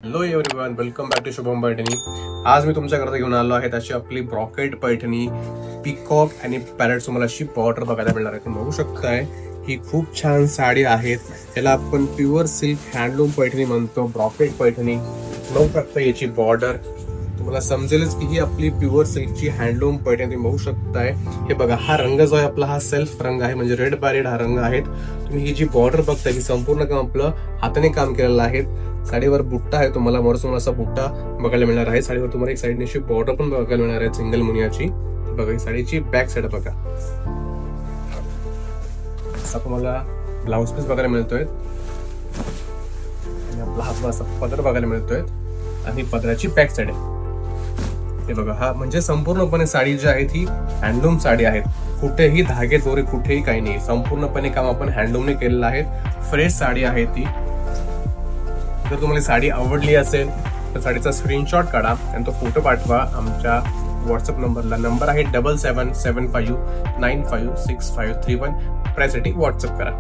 Hello everyone, welcome back to Shubham Paithani. आज मी तुमच्याकरता घेऊन आलो आहे अशी आपली ब्रॉकेट पैठणी पिकॉक आणि पॅरेट. तुम्हाला अशी बॉर्डर बघायला मिळणार आहे. तुम्ही बघू शकताय ही खूप छान साडी आहे. त्याला आपण प्युअर सिल्क हँडलूम पैठणी म्हणतो. ब्रॉकेट पैठणी बघू शकता, याची बॉर्डर तुम्हाला समजेलच की ही आपली प्युअर सिल्कची हँडलूम पैठणी तुम्ही बघू शकताय. हे बघा, हा रंग जो आहे आपला हा सेल्फ रंग आहे, म्हणजे रेड बाय रेड हा रंग आहे. तुम्ही ही जी बॉर्डर बघताय ही संपूर्ण काम आपलं हाताने काम केलेलं आहे. साडीवर बुट्टा आहे, तुम्हाला वरसून असा बुट्टा बघायला मिळणार आहे. साडीवर तुम्हाला एक साईडने अशी बॉर्डर पण बघायला मिळणार आहे सिंगल मुनियाची. बघा, ही साडीची बॅक साईड बघा, असा तुम्हाला ब्लाउज पीस बघायला मिळतोय आणि आपला हातला असा पदर बघायला मिळतोय आणि पदराची बॅक साईड आहे. हे बघा, हा म्हणजे संपूर्णपणे साडी जी आहे ती हँडलूम साडी आहे. कुठेही धागे दोरे कुठेही काही नाही, संपूर्णपणे काम आपण हँडलूमने केलेलं आहे. फ्रेश साडी आहे ती. जर तुम्हाला साडी आवडली असेल तर साडीचा स्क्रीनशॉट काढा आणि तो फोटो पाठवा आमच्या व्हॉट्सअप नंबरला. नंबर आहे 7775956531. प्राइस रेटिंग व्हॉट्सअप करा.